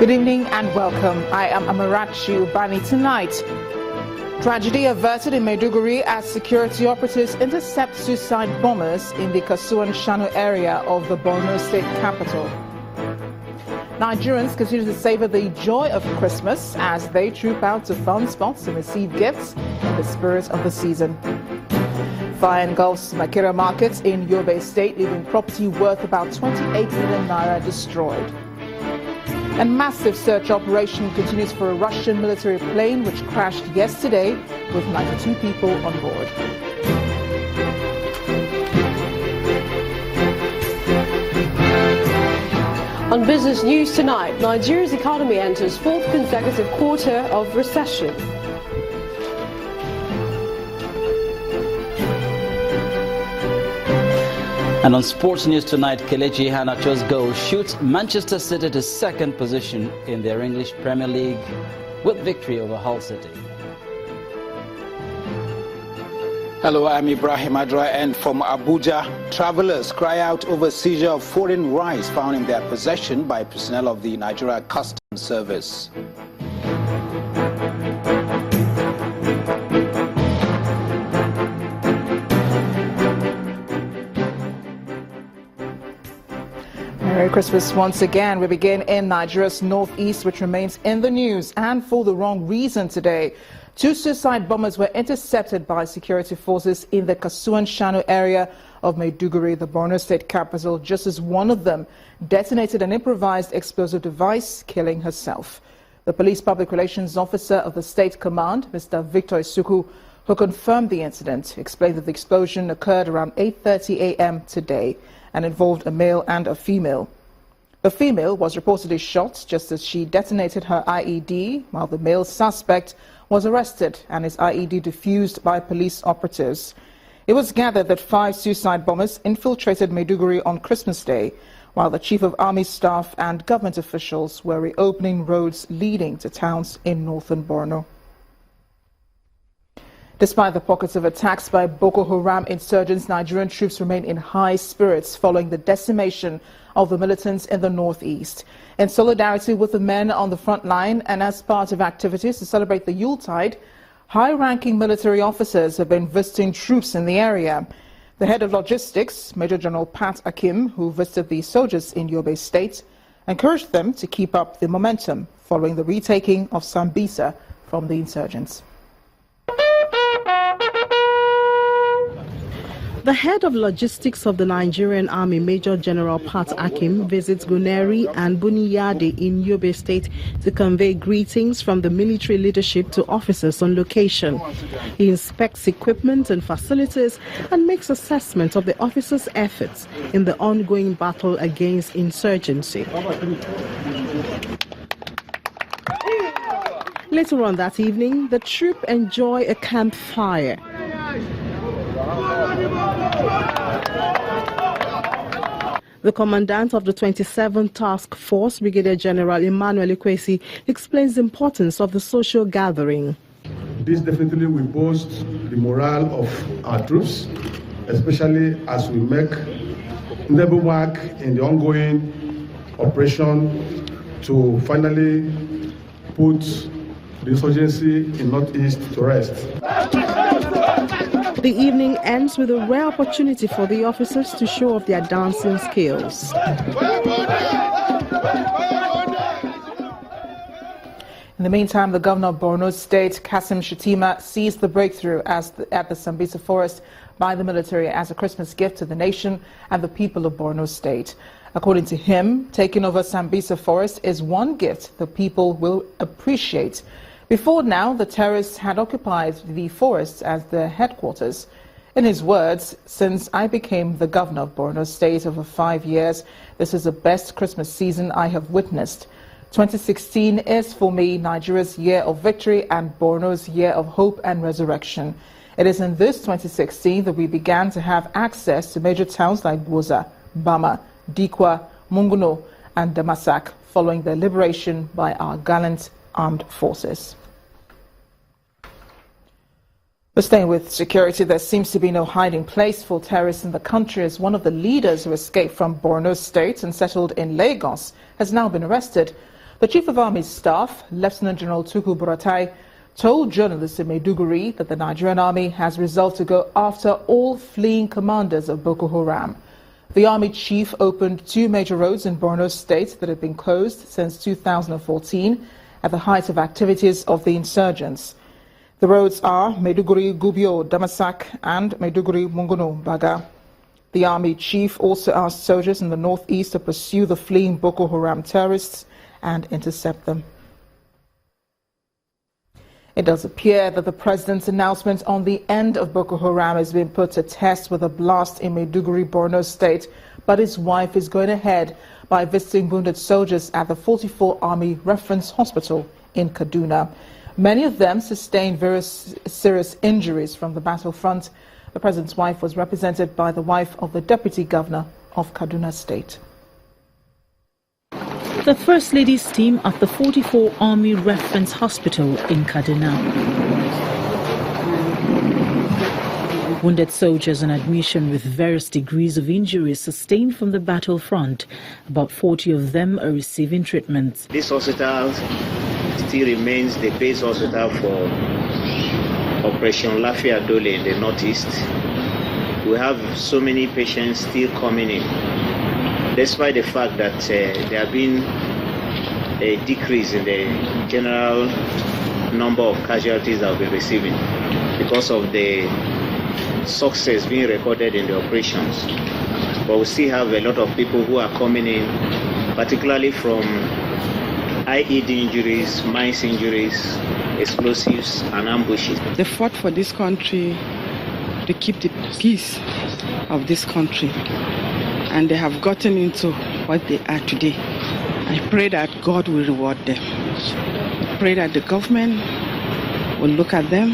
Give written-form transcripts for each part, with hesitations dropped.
Good evening and welcome. I am Amarachi Ubani. Tonight, tragedy averted in Maiduguri as security operatives intercept suicide bombers in the Kasuan Shanu area of the Borno state capital. Nigerians continue to savor the joy of Christmas as they troop out to fun spots and receive gifts in the spirit of the season. Fire engulfs Makira markets in Yobe state, leaving property worth about 28 million naira destroyed. And massive search operation continues for a Russian military plane which crashed yesterday with 92 people on board. On business news tonight, Nigeria's economy enters fourth consecutive quarter of recession. And on sports news tonight, Kelechi Iheanacho's goal shoots Manchester City to second position in their English Premier League with victory over Hull City. Hello, I'm Ibrahim Adra, and from Abuja, travelers cry out over seizure of foreign rice found in their possession by personnel of the Nigeria Customs Service. Merry Christmas once again. We begin in Nigeria's northeast, which remains in the news, and for the wrong reason today. Two suicide bombers were intercepted by security forces in the Kasuan Shanu area of Maiduguri, the Borno state capital, just as one of them detonated an improvised explosive device, killing herself. The police public relations officer of the state command, Mr. Victor Isuku, who confirmed the incident, explained that the explosion occurred around 8:30 a.m. today and involved a male and a female. The female was reportedly shot just as she detonated her IED, while the male suspect was arrested and his IED defused by police operatives. It was gathered that 5 suicide bombers infiltrated Maiduguri on Christmas Day, while the Chief of Army Staff and government officials were reopening roads leading to towns in northern Borno. Despite the pockets of attacks by Boko Haram insurgents, Nigerian troops remain in high spirits following the decimation of the militants in the northeast. In solidarity with the men on the front line and as part of activities to celebrate the Yuletide, high-ranking military officers have been visiting troops in the area. The head of logistics, Major General Pat Akim, who visited the soldiers in Yobe State, encouraged them to keep up the momentum following the retaking of Sambisa from the insurgents. The head of logistics of the Nigerian Army, Major General Pat Akim, visits Guneri and Buniyade in Yobe State to convey greetings from the military leadership to officers on location. He inspects equipment and facilities and makes assessment of the officers' efforts in the ongoing battle against insurgency. Later on that evening, the troop enjoy a campfire. The commandant of the 27th Task Force, Brigadier General Emmanuel Ikwesi, explains the importance of the social gathering. This definitely will boost the morale of our troops, especially as we make endeavor work in the ongoing operation to finally put the insurgency in Northeast to rest. The evening ends with a rare opportunity for the officers to show off their dancing skills. In the meantime, the governor of Borno State, Kasim Shettima, seized the breakthrough at the Sambisa forest by the military as a Christmas gift to the nation and the people of Borno State. According to him, taking over Sambisa forest is one gift the people will appreciate. Before now, the terrorists had occupied the forests as their headquarters. In his words, since I became the governor of Borno State over 5 years, this is the best Christmas season I have witnessed. 2016 is for me Nigeria's year of victory and Borno's year of hope and resurrection. It is in this 2016 that we began to have access to major towns like Gwoza, Bama, Dikwa, Munguno, and Damasak following their liberation by our gallant armed forces. But staying with security, there seems to be no hiding place for terrorists in the country, as one of the leaders who escaped from Borno State and settled in Lagos has now been arrested. The Chief of Army Staff, Lieutenant General Tuku Buratai, told journalists in Maiduguri that the Nigerian Army has resolved to go after all fleeing commanders of Boko Haram. The Army Chief opened 2 major roads in Borno State that had been closed since 2014 at the height of activities of the insurgents. The roads are Maiduguri Gubio Damasak and Maiduguri Mungono Baga. The Army Chief also asked soldiers in the northeast to pursue the fleeing Boko Haram terrorists and intercept them. It does appear that the president's announcement on the end of Boko Haram has been put to test with a blast in Maiduguri, Borno State, but his wife is going ahead by visiting wounded soldiers at the 44 Army Reference Hospital in Kaduna. Many of them sustained various serious injuries from the battlefront. The president's wife was represented by the wife of the deputy governor of Kaduna State. The First Lady's team at the 44 Army Reference Hospital in Kaduna. Wounded soldiers on admission with various degrees of injuries sustained from the battlefront. About 40 of them are receiving treatment. This hospital still remains the base hospital for Operation Lafia Dole in the northeast. We have so many patients still coming in, despite the fact that there have been a decrease in the general number of casualties that we're receiving because of the success being recorded in the operations. But we still have a lot of people who are coming in, particularly from IED injuries, mines injuries, explosives and ambushes. They fought for this country to keep the peace of this country, and they have gotten into what they are today. I pray that God will reward them. I pray that the government will look at them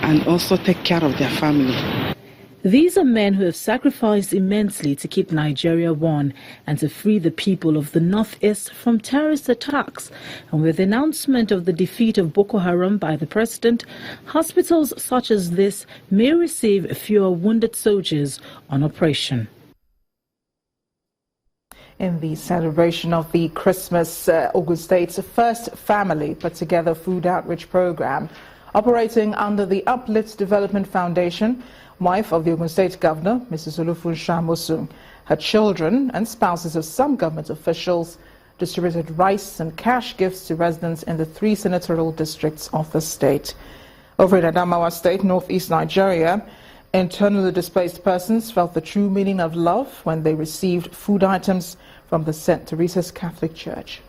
and also take care of their family. These are men who have sacrificed immensely to keep Nigeria one and to free the people of the northeast from terrorist attacks. And with the announcement of the defeat of Boko Haram by the president, hospitals such as this may receive fewer wounded soldiers on operation. In the celebration of the Christmas, Ogun State's first family put together food outreach program operating under the Uplift Development Foundation. Wife of the Ogun State Governor, Mrs. Olufun Shamosun, her children and spouses of some government officials distributed rice and cash gifts to residents in the 3 senatorial districts of the state. Over in Adamawa State, northeast Nigeria, internally displaced persons felt the true meaning of love when they received food items from the St. Teresa's Catholic Church.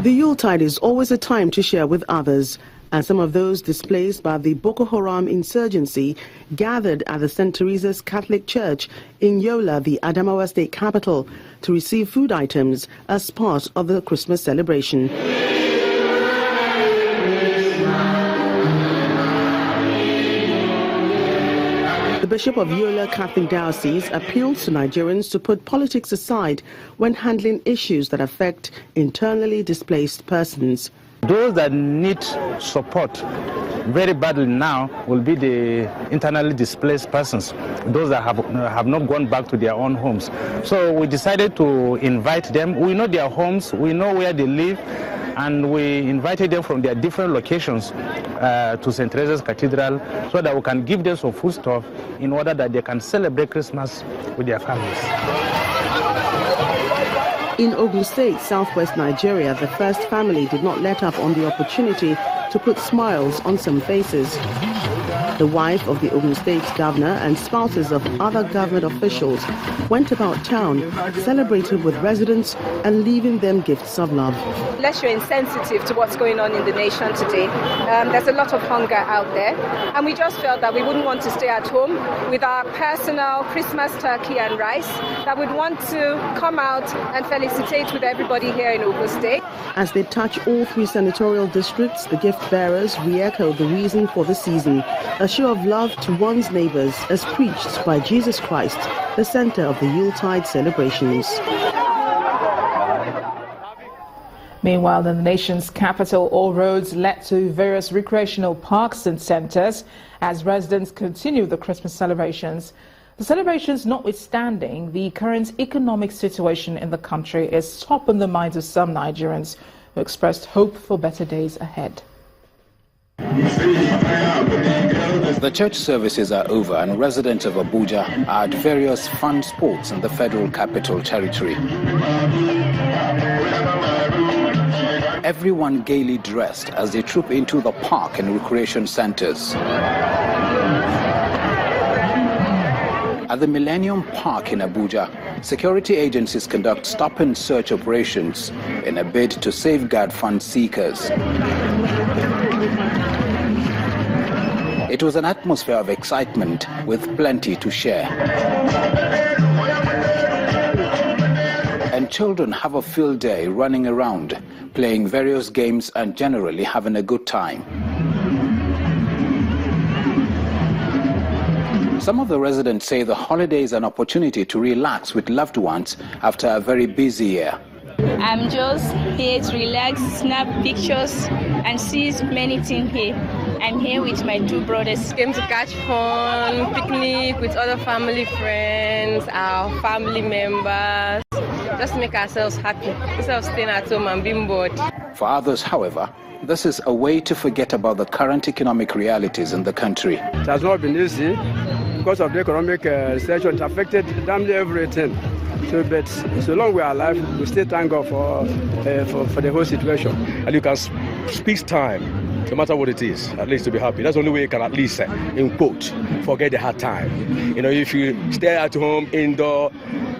The Yuletide is always a time to share with others, and some of those displaced by the Boko Haram insurgency gathered at the St. Teresa's Catholic Church in Yola, the Adamawa State capital, to receive food items as part of the Christmas celebration. The Bishop of Yola Catholic Diocese appeals to Nigerians to put politics aside when handling issues that affect internally displaced persons. Those that need support very badly now will be the internally displaced persons, those that have not gone back to their own homes. So we decided to invite them. We know their homes, we know where they live, and we invited them from their different locations to St. Teresa's Cathedral so that we can give them some foodstuff in order that they can celebrate Christmas with their families. In Ogun State, southwest Nigeria, the first family did not let up on the opportunity to put smiles on some faces. The wife of the Ogun State governor and spouses of other government officials went about town, celebrated with residents and leaving them gifts of love. Unless you're insensitive to what's going on in the nation today, there's a lot of hunger out there, and we just felt that we wouldn't want to stay at home with our personal Christmas turkey and rice, that we'd want to come out and felicitate with everybody here in Ogun State. As they touch all 3 senatorial districts, the gift bearers re-echoed the reason for the season, a show of love to one's neighbors as preached by Jesus Christ, the center of the Yuletide celebrations. Meanwhile, in the nation's capital, all roads led to various recreational parks and centers as residents continue the Christmas celebrations. The celebrations notwithstanding, the current economic situation in the country is top on the minds of some Nigerians who expressed hope for better days ahead. The church services are over and residents of Abuja are at various fun sports in the Federal Capital Territory. Everyone gaily dressed as they troop into the park and recreation centers. At the Millennium Park in Abuja, security agencies conduct stop-and-search operations in a bid to safeguard fun seekers. It was an atmosphere of excitement with plenty to share. And children have a field day running around, playing various games and generally having a good time. Some of the residents say the holiday is an opportunity to relax with loved ones after a very busy year. I'm just here to relax, snap pictures, and see many things here. I'm here with my two brothers. Came to catch fun, picnic with other family friends, our family members. Just make ourselves happy instead of staying at home and being bored. For others, however, this is a way to forget about the current economic realities in the country. It has not been easy because of the economic situation. It affected damn near everything. But so long we are alive, we still thank God for the whole situation. And you can speak time, no matter what it is, at least to be happy. That's the only way you can at least, in quote, forget the hard time. You know, if you stay at home, indoor,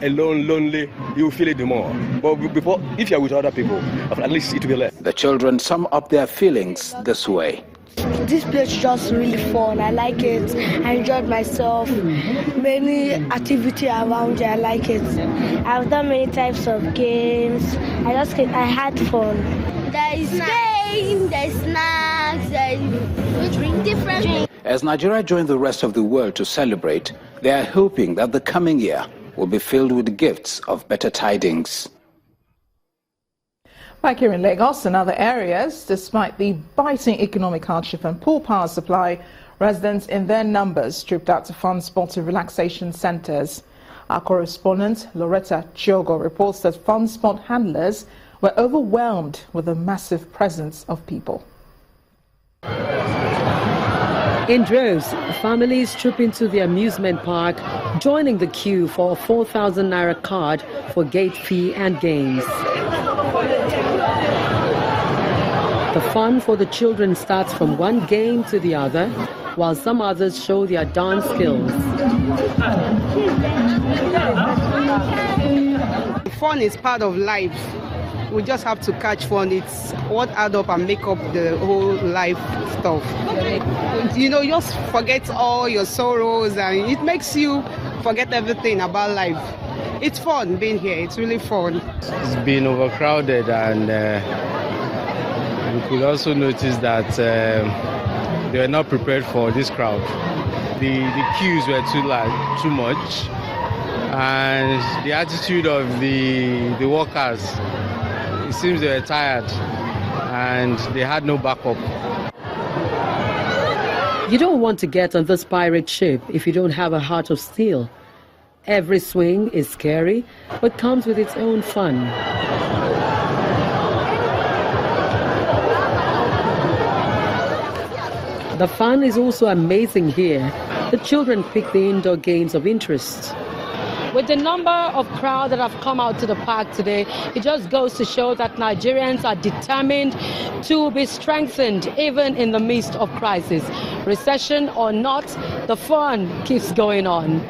alone, lonely, you will feel it the more. But if you're with other people, at least it will be less. The children sum up their feelings this way. This place is just really fun. I like it. I enjoyed myself. Many activity around here. I like it. I've done many types of games. I had fun. There is games, there is snacks, we drink different drinks. As Nigeria joined the rest of the world to celebrate, they are hoping that the coming year will be filled with gifts of better tidings. Back here in Lagos and other areas, despite the biting economic hardship and poor power supply, residents in their numbers trooped out to fun spots and relaxation centres. Our correspondent, Loretta Chiogo, reports that fun spot handlers were overwhelmed with the massive presence of people. In droves, families troop into the amusement park, joining the queue for a 4,000 naira card for gate fee and games. The fun for the children starts from one game to the other, while some others show their dance skills. Fun is part of life. We just have to catch fun. It's what add up and make up the whole life stuff. You know, just forget all your sorrows and it makes you forget everything about life. It's fun being here. It's really fun. It's been overcrowded and we could also notice that they were not prepared for this crowd. The queues were too much, and the attitude of the workers, it seems they were tired and they had no backup. You don't want to get on this pirate ship if you don't have a heart of steel. Every swing is scary, but comes with its own fun. The fun is also amazing here. The children pick the indoor games of interest. With the number of crowds that have come out to the park today, it just goes to show that Nigerians are determined to be strengthened even in the midst of crisis. Recession or not, the fun keeps going on.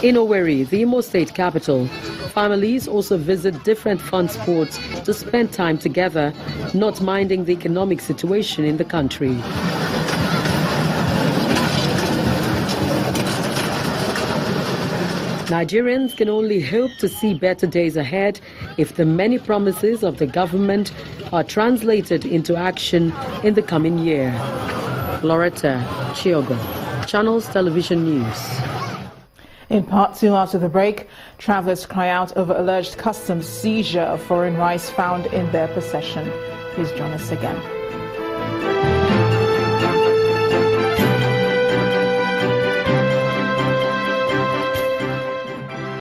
In Owerri, the Imo State capital, families also visit different fun sports to spend time together, not minding the economic situation in the country. Nigerians can only hope to see better days ahead if the many promises of the government are translated into action in the coming year. Loretta Chiogo, Channels Television News. In part two, after the break, travellers cry out over alleged customs seizure of foreign rice found in their possession. Please join us again.